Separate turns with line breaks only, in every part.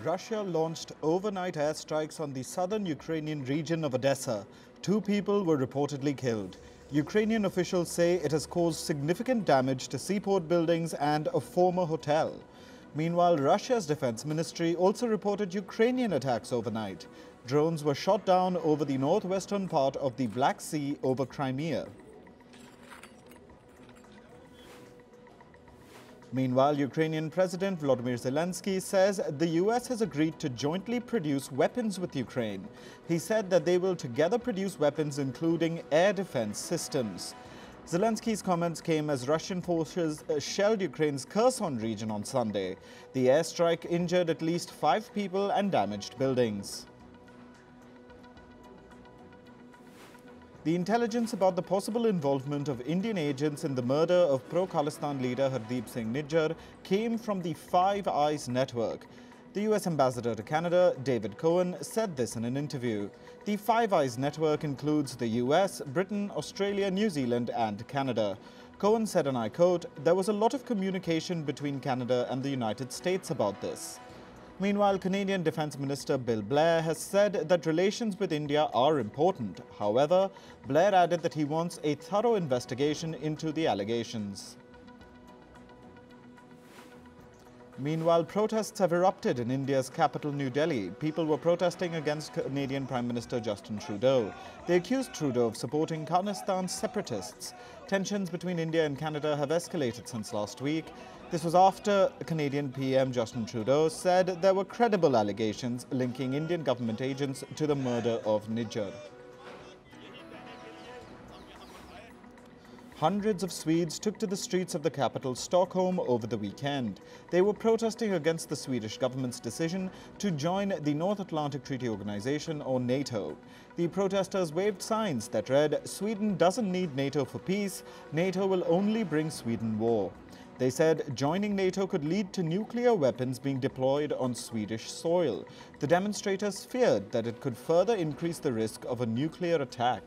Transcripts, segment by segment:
Russia launched overnight airstrikes on the southern Ukrainian region of Odesa. 2 people were reportedly killed. Ukrainian officials say it has caused significant damage to seaport buildings and a former hotel. Meanwhile, Russia's defense ministry also reported Ukrainian attacks overnight. Drones were shot down over the northwestern part of the Black Sea over Crimea. Meanwhile, Ukrainian President Volodymyr Zelensky says the US has agreed to jointly produce weapons with Ukraine. He said that they will together produce weapons including air defense systems. Zelensky's comments came as Russian forces shelled Ukraine's Kherson region on Sunday. The airstrike injured at least 5 people and damaged buildings. The intelligence about the possible involvement of Indian agents in the murder of pro-Khalistan leader Hardeep Singh Nijjar came from the Five Eyes network. The US ambassador to Canada, David Cohen, said this in an interview. The Five Eyes network includes the US, Britain, Australia, New Zealand and Canada. Cohen said, and I quote, "There was a lot of communication between Canada and the United States about this." Meanwhile, Canadian Defence Minister Bill Blair has said that relations with India are important. However, Blair added that he wants a thorough investigation into the allegations. Meanwhile, protests have erupted in India's capital, New Delhi. People were protesting against Canadian Prime Minister Justin Trudeau. They accused Trudeau of supporting Khalistan separatists. Tensions between India and Canada have escalated since last week. This was after Canadian PM Justin Trudeau said there were credible allegations linking Indian government agents to the murder of Nijjar. Hundreds of Swedes took to the streets of the capital, Stockholm, over the weekend. They were protesting against the Swedish government's decision to join the North Atlantic Treaty Organization, or NATO. The protesters waved signs that read, "Sweden doesn't need NATO for peace. NATO will only bring Sweden war." They said joining NATO could lead to nuclear weapons being deployed on Swedish soil. The demonstrators feared that it could further increase the risk of a nuclear attack.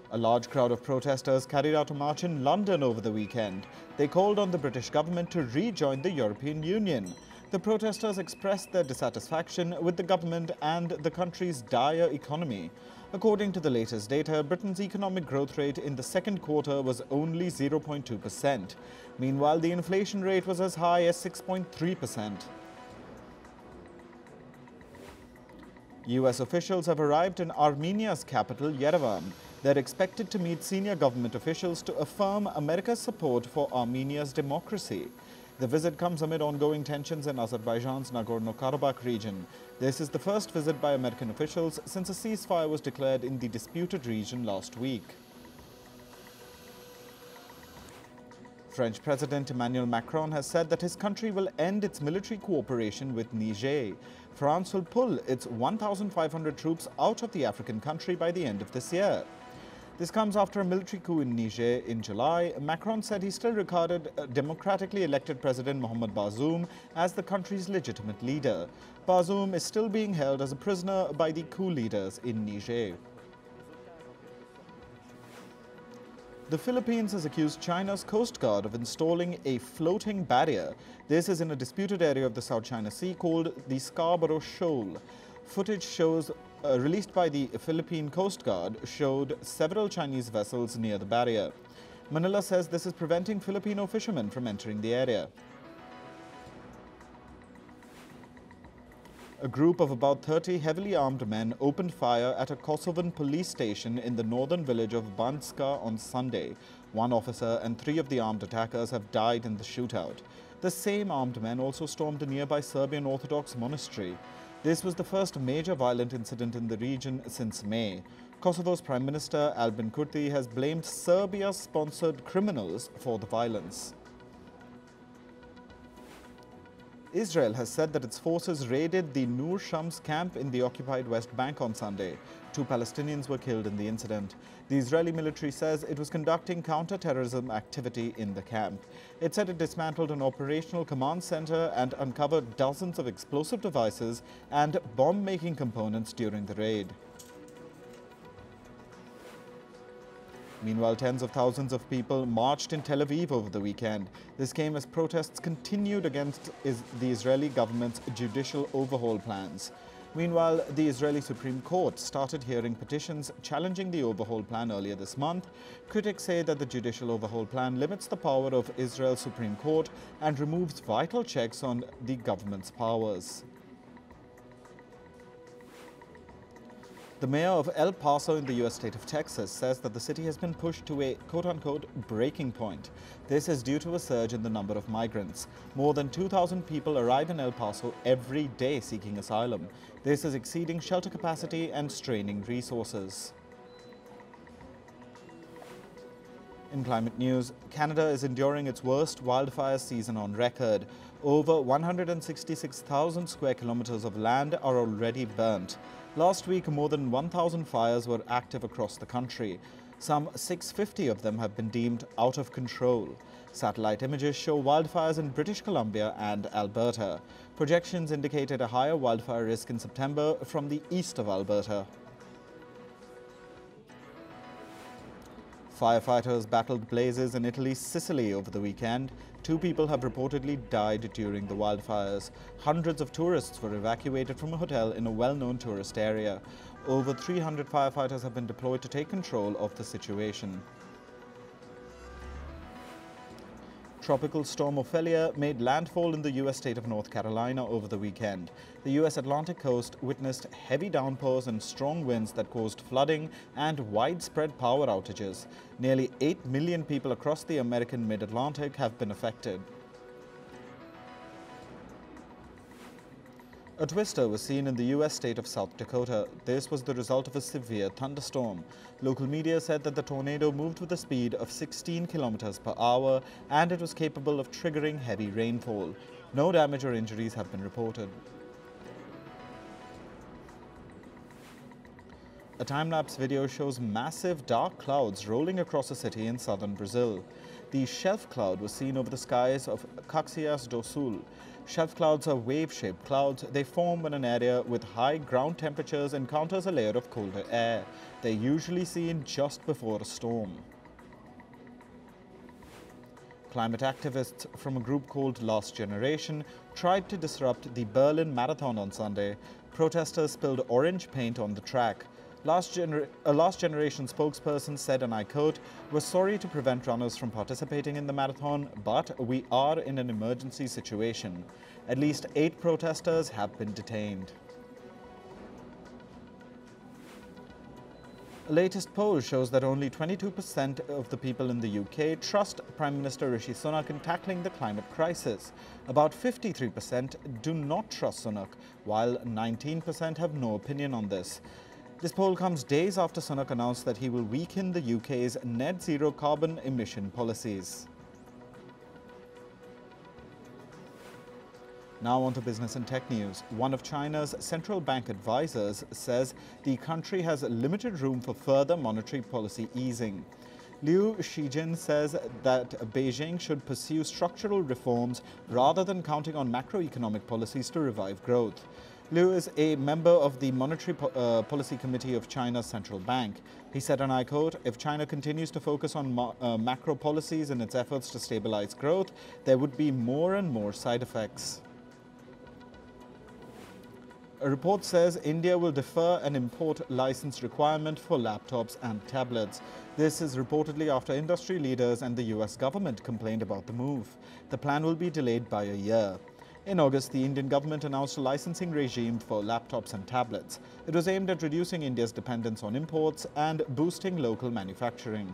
A large crowd of protesters carried out a march in London over the weekend. They called on the British government to rejoin the European Union. The protesters expressed their dissatisfaction with the government and the country's dire economy. According to the latest data, Britain's economic growth rate in the second quarter was only 0.2%. Meanwhile, the inflation rate was as high as 6.3%. US officials have arrived in Armenia's capital, Yerevan. They're expected to meet senior government officials to affirm America's support for Armenia's democracy. The visit comes amid ongoing tensions in Azerbaijan's Nagorno-Karabakh region. This is the first visit by American officials since a ceasefire was declared in the disputed region last week. French President Emmanuel Macron has said that his country will end its military cooperation with Niger. France will pull its 1,500 troops out of the African country by the end of this year. This comes after a military coup in Niger in July. Macron said he still regarded democratically elected President Mohamed Bazoum as the country's legitimate leader. Bazoum is still being held as a prisoner by the coup leaders in Niger. The Philippines has accused China's Coast Guard of installing a floating barrier. This is in a disputed area of the South China Sea called the Scarborough Shoal. Footage released by the Philippine Coast Guard showed several Chinese vessels near the barrier. Manila says this is preventing Filipino fishermen from entering the area. A group of about 30 heavily armed men opened fire at a Kosovan police station in the northern village of Banjska on Sunday. One officer and 3 of the armed attackers have died in the shootout. The same armed men also stormed a nearby Serbian Orthodox monastery. This was the first major violent incident in the region since May. Kosovo's Prime Minister Albin Kurti has blamed Serbia-sponsored criminals for the violence. Israel has said that its forces raided the Nur Shams camp in the occupied West Bank on Sunday. 2 Palestinians were killed in the incident. The Israeli military says it was conducting counter-terrorism activity in the camp. It said it dismantled an operational command center and uncovered dozens of explosive devices and bomb-making components during the raid. Meanwhile, tens of thousands of people marched in Tel Aviv over the weekend. This came as protests continued against the Israeli government's judicial overhaul plans. Meanwhile, the Israeli Supreme Court started hearing petitions challenging the overhaul plan earlier this month. Critics say that the judicial overhaul plan limits the power of Israel's Supreme Court and removes vital checks on the government's powers. The mayor of El Paso in the U.S. state of Texas says that the city has been pushed to a quote-unquote breaking point. This is due to a surge in the number of migrants. More than 2,000 people arrive in El Paso every day seeking asylum. This is exceeding shelter capacity and straining resources. In climate news, Canada is enduring its worst wildfire season on record. Over 166,000 square kilometers of land are already burnt. Last week, more than 1,000 fires were active across the country. Some 650 of them have been deemed out of control. Satellite images show wildfires in British Columbia and Alberta. Projections indicated a higher wildfire risk in September from the east of Alberta. Firefighters battled blazes in Italy's Sicily over the weekend. 2 people have reportedly died during the wildfires. Hundreds of tourists were evacuated from a hotel in a well-known tourist area. Over 300 firefighters have been deployed to take control of the situation. Tropical storm Ophelia made landfall in the U.S. state of North Carolina over the weekend. The U.S. Atlantic coast witnessed heavy downpours and strong winds that caused flooding and widespread power outages. Nearly 8 million people across the American mid-Atlantic have been affected. A twister was seen in the U.S. state of South Dakota. This was the result of a severe thunderstorm. Local media said that the tornado moved with a speed of 16 kilometers per hour and it was capable of triggering heavy rainfall. No damage or injuries have been reported. A time-lapse video shows massive dark clouds rolling across a city in southern Brazil. The shelf cloud was seen over the skies of Caxias do Sul. Shelf clouds are wave-shaped clouds. They form when an area with high ground temperatures encounters a layer of colder air. They're usually seen just before a storm. Climate activists from a group called Last Generation tried to disrupt the Berlin Marathon on Sunday. Protesters spilled orange paint on the track. A Last Generation spokesperson said, and I quote, "We're sorry to prevent runners from participating in the marathon, but we are in an emergency situation." At least 8 protesters have been detained. A latest poll shows that only 22% of the people in the UK trust Prime Minister Rishi Sunak in tackling the climate crisis. About 53% do not trust Sunak, while 19% have no opinion on this. This poll comes days after Sunak announced that he will weaken the UK's net zero carbon emission policies. Now on to business and tech news. One of China's central bank advisors says the country has limited room for further monetary policy easing. Liu Shijin says that Beijing should pursue structural reforms rather than counting on macroeconomic policies to revive growth. Liu is a member of the Monetary Policy Committee of China's central bank. He said, and I quote, "If China continues to focus on macro policies in its efforts to stabilize growth, there would be more and more side effects." A report says India will defer an import license requirement for laptops and tablets. This is reportedly after industry leaders and the US government complained about the move. The plan will be delayed by a year. In August, the Indian government announced a licensing regime for laptops and tablets. It was aimed at reducing India's dependence on imports and boosting local manufacturing.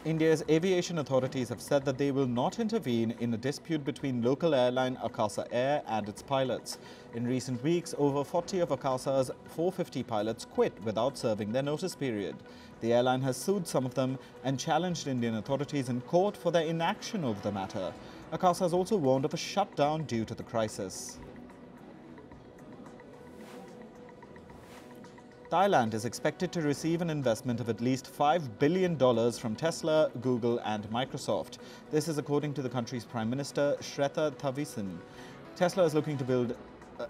India's aviation authorities have said that they will not intervene in a dispute between local airline Akasa Air and its pilots. In recent weeks, over 40 of Akasa's 450 pilots quit without serving their notice period. The airline has sued some of them and challenged Indian authorities in court for their inaction over the matter. Akasa has also warned of a shutdown due to the crisis. Thailand is expected to receive an investment of at least $5 billion from Tesla, Google and Microsoft. This is according to the country's Prime Minister, Srettha Thavisin. Tesla is looking to build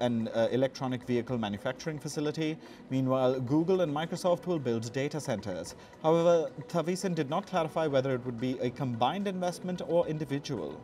an electronic vehicle manufacturing facility. Meanwhile, Google and Microsoft will build data centers. However, Thavisin did not clarify whether it would be a combined investment or individual.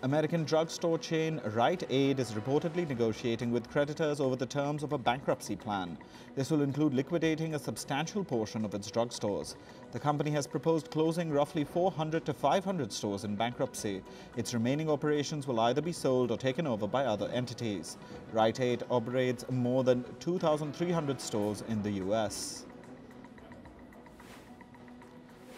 American drugstore chain Rite Aid is reportedly negotiating with creditors over the terms of a bankruptcy plan. This will include liquidating a substantial portion of its drugstores. The company has proposed closing roughly 400 to 500 stores in bankruptcy. Its remaining operations will either be sold or taken over by other entities. Rite Aid operates more than 2,300 stores in the U.S.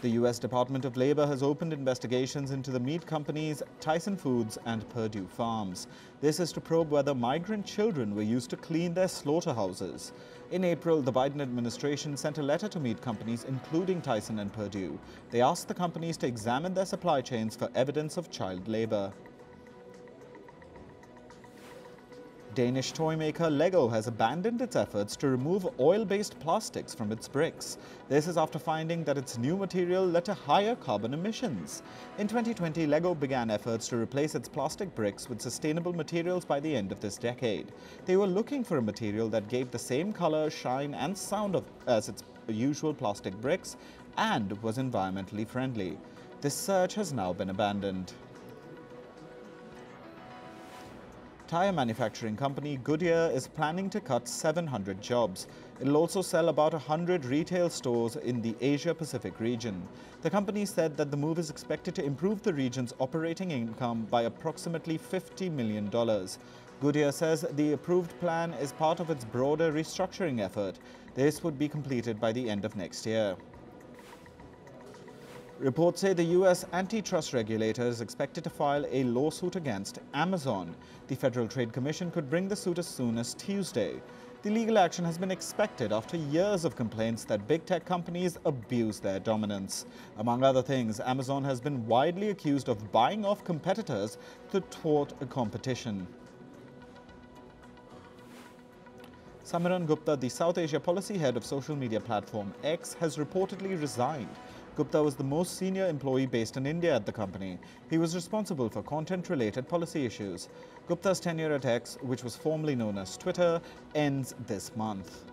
The U.S. Department of Labor has opened investigations into the meat companies Tyson Foods and Purdue Farms. This is to probe whether migrant children were used to clean their slaughterhouses. In April, the Biden administration sent a letter to meat companies, including Tyson and Purdue. They asked the companies to examine their supply chains for evidence of child labor. Danish toy maker Lego has abandoned its efforts to remove oil-based plastics from its bricks. This is after finding that its new material led to higher carbon emissions. In 2020, Lego began efforts to replace its plastic bricks with sustainable materials by the end of this decade. They were looking for a material that gave the same color, shine, and sound as its usual plastic bricks and was environmentally friendly. This search has now been abandoned. Tire manufacturing company Goodyear is planning to cut 700 jobs. It will also sell about 100 retail stores in the Asia-Pacific region. The company said that the move is expected to improve the region's operating income by approximately $50 million. Goodyear says the approved plan is part of its broader restructuring effort. This would be completed by the end of next year. Reports say the U.S. antitrust regulator is expected to file a lawsuit against Amazon. The Federal Trade Commission could bring the suit as soon as Tuesday. The legal action has been expected after years of complaints that big tech companies abuse their dominance. Among other things, Amazon has been widely accused of buying off competitors to thwart a competition. Samiran Gupta, the South Asia policy head of social media platform X, has reportedly resigned. Gupta was the most senior employee based in India at the company. He was responsible for content-related policy issues. Gupta's tenure at X, which was formerly known as Twitter, ends this month.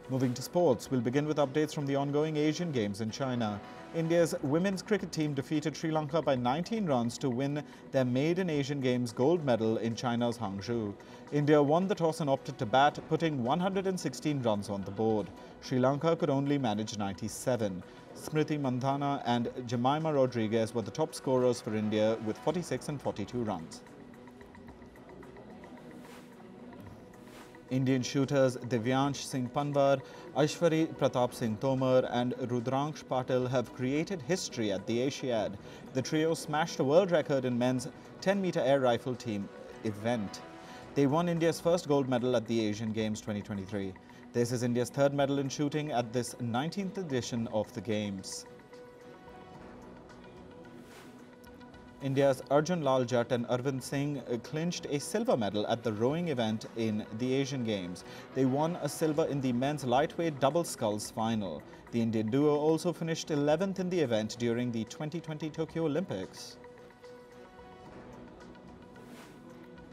Moving to sports, we'll begin with updates from the ongoing Asian Games in China. India's women's cricket team defeated Sri Lanka by 19 runs to win their maiden Asian Games gold medal in China's Hangzhou. India won the toss and opted to bat, putting 116 runs on the board. Sri Lanka could only manage 97. Smriti Mandhana and Jemima Rodriguez were the top scorers for India with 46 and 42 runs. Indian shooters Divyansh Singh Panwar, Aishwari Pratap Singh Tomar and Rudraksh Patil have created history at the Asiad. The trio smashed a world record in men's 10-meter air rifle team event. They won India's first gold medal at the Asian Games 2023. This is India's third medal in shooting at this 19th edition of the Games. India's Arjun Lal Jatt and Arvind Singh clinched a silver medal at the rowing event in the Asian Games. They won a silver in the men's lightweight double sculls final. The Indian duo also finished 11th in the event during the 2020 Tokyo Olympics.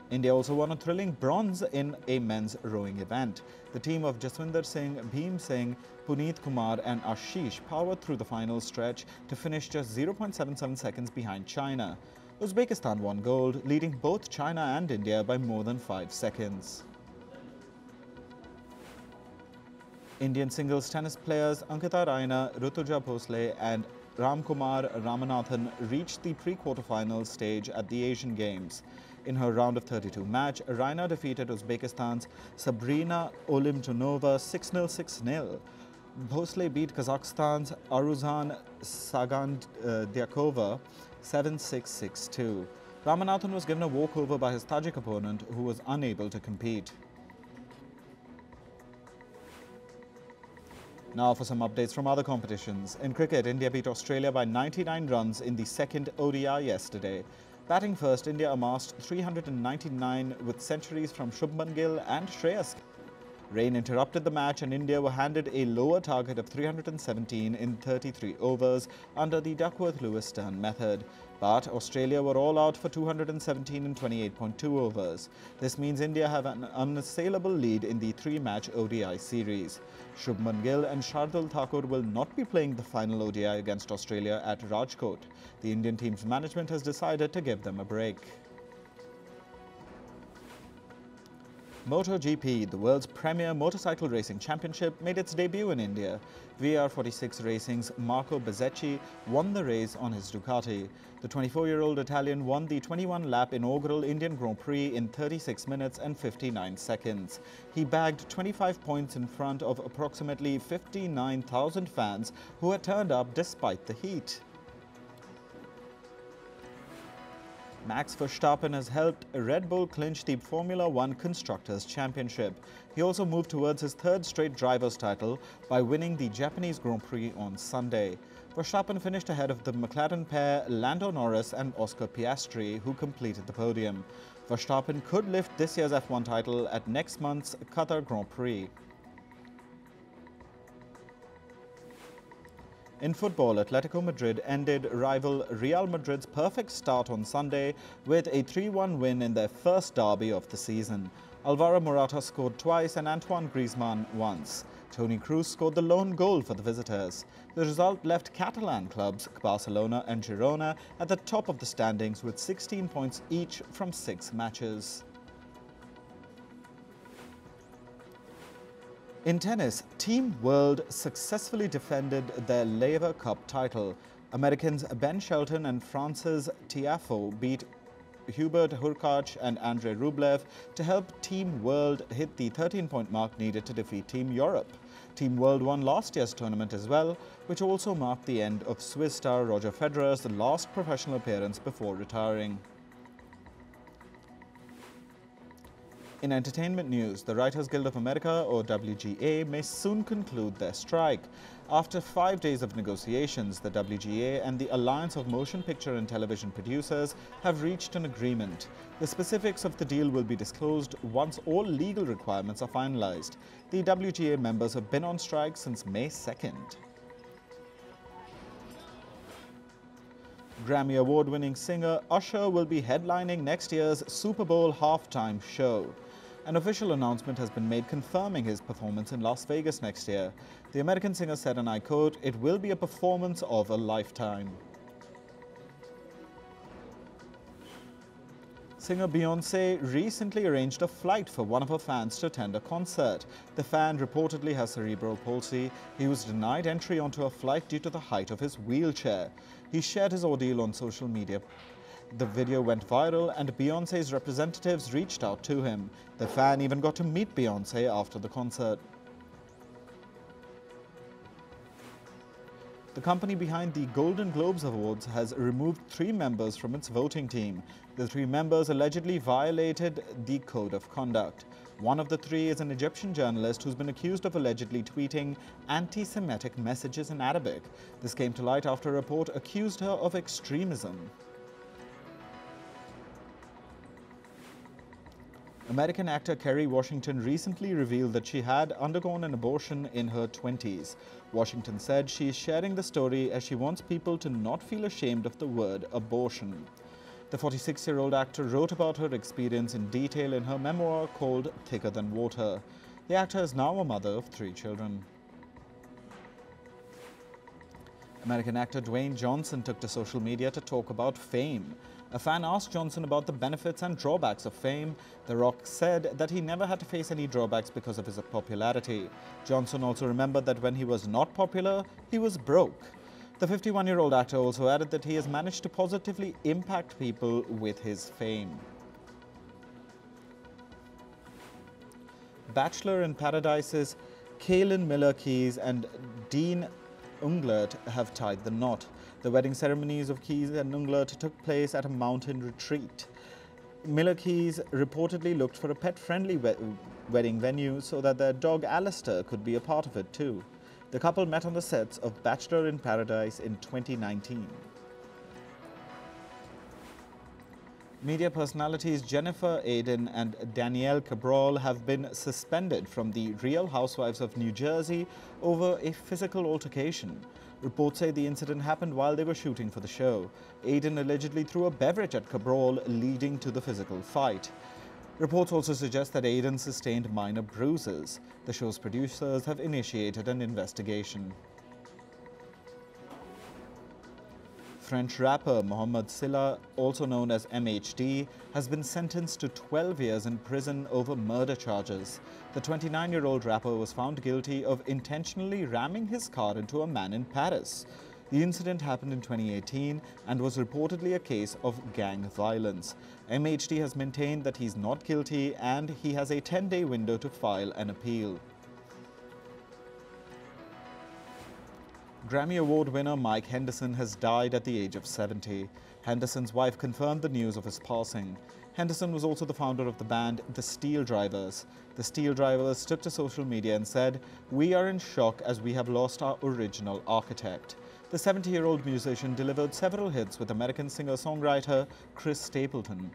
India also won a thrilling bronze in a men's rowing event. The team of Jaswinder Singh, Bhim Singh, Puneet Kumar and Ashish powered through the final stretch to finish just 0.77 seconds behind China. Uzbekistan won gold, leading both China and India by more than 5 seconds. Indian singles tennis players Ankita Raina, Rutuja Bhosle and Ramkumar Ramanathan reached the pre-quarterfinal stage at the Asian Games. In her round of 32 match, Raina defeated Uzbekistan's Sabrina Olimtonova 6-0, 6-0. Bhosle beat Kazakhstan's Aruzan Sagandyakova 7-6, 6-2. Ramanathan was given a walkover by his Tajik opponent, who was unable to compete. Now for some updates from other competitions. In cricket, India beat Australia by 99 runs in the second ODI yesterday. Batting first, India amassed 399 with centuries from Shubman Gill and Shreyas. Rain interrupted the match and India were handed a lower target of 317 in 33 overs under the Duckworth-Lewis-Stern method. But Australia were all out for 217 in 28.2 overs. This means India have an unassailable lead in the three-match ODI series. Shubman Gill and Shardul Thakur will not be playing the final ODI against Australia at Rajkot. The Indian team's management has decided to give them a break. MotoGP, the world's premier motorcycle racing championship, made its debut in India. VR46 Racing's Marco Bezzecchi won the race on his Ducati. The 24-year-old Italian won the 21-lap inaugural Indian Grand Prix in 36 minutes and 59 seconds. He bagged 25 points in front of approximately 59,000 fans who had turned up despite the heat. Max Verstappen has helped Red Bull clinch the Formula One Constructors' Championship. He also moved towards his third straight driver's title by winning the Japanese Grand Prix on Sunday. Verstappen finished ahead of the McLaren pair Lando Norris and Oscar Piastri, who completed the podium. Verstappen could lift this year's F1 title at next month's Qatar Grand Prix. In football, Atletico Madrid ended rival Real Madrid's perfect start on Sunday with a 3-1 win in their first derby of the season. Alvaro Morata scored twice and Antoine Griezmann once. Toni Kroos scored the lone goal for the visitors. The result left Catalan clubs Barcelona and Girona at the top of the standings with 16 points each from 6 matches. In tennis, Team World successfully defended their Laver Cup title. Americans Ben Shelton and Frances Tiafoe beat Hubert Hurkacz and Andrei Rublev to help Team World hit the 13-point mark needed to defeat Team Europe. Team World won last year's tournament as well, which also marked the end of Swiss star Roger Federer's last professional appearance before retiring. In entertainment news, the Writers Guild of America, or WGA, may soon conclude their strike. After 5 days of negotiations, the WGA and the Alliance of Motion Picture and Television Producers have reached an agreement. The specifics of the deal will be disclosed once all legal requirements are finalized. The WGA members have been on strike since May 2nd. Grammy Award-winning singer Usher will be headlining next year's Super Bowl halftime show. An official announcement has been made confirming his performance in Las Vegas next year. The American singer said, and I quote, "It will be a performance of a lifetime." Singer Beyoncé recently arranged a flight for one of her fans to attend a concert. The fan reportedly has cerebral palsy. He was denied entry onto a flight due to the height of his wheelchair. He shared his ordeal on social media. The video went viral and Beyoncé's representatives reached out to him. The fan even got to meet Beyoncé after the concert. The company behind the Golden Globes Awards has removed 3 members from its voting team. The 3 members allegedly violated the code of conduct. One of the 3 is an Egyptian journalist who's been accused of allegedly tweeting anti-Semitic messages in Arabic. This came to light after a report accused her of extremism. American actor Kerry Washington recently revealed that she had undergone an abortion in her 20s. Washington said she is sharing the story as she wants people to not feel ashamed of the word abortion. The 46-year-old actor wrote about her experience in detail in her memoir called Thicker Than Water. The actor is now a mother of 3 children. American actor Dwayne Johnson took to social media to talk about fame. A fan asked Johnson about the benefits and drawbacks of fame. The Rock said that he never had to face any drawbacks because of his popularity. Johnson also remembered that when he was not popular, he was broke. The 51-year-old actor also added that he has managed to positively impact people with his fame. Bachelor in Paradise's Kaylin Miller-Keyes and Dean Unglert have tied the knot. The wedding ceremonies of Keyes and Unglert took place at a mountain retreat. Miller-Keyes reportedly looked for a pet-friendly wedding venue so that their dog Alistair could be a part of it too. The couple met on the sets of Bachelor in Paradise in 2019. Media personalities Jennifer Aiden and Danielle Cabral have been suspended from the Real Housewives of New Jersey over a physical altercation. Reports say the incident happened while they were shooting for the show. Aiden allegedly threw a beverage at Cabral, leading to the physical fight. Reports also suggest that Aiden sustained minor bruises. The show's producers have initiated an investigation. French rapper Mohamed Silla, also known as MHD, has been sentenced to 12 years in prison over murder charges. The 29-year-old rapper was found guilty of intentionally ramming his car into a man in Paris. The incident happened in 2018 and was reportedly a case of gang violence. MHD has maintained that he's not guilty and he has a 10-day window to file an appeal. Grammy Award winner Mike Henderson has died at the age of 70. Henderson's wife confirmed the news of his passing. Henderson was also the founder of the band The Steel Drivers. The Steel Drivers took to social media and said, "We are in shock as we have lost our original architect." The 70-year-old musician delivered several hits with American singer-songwriter Chris Stapleton.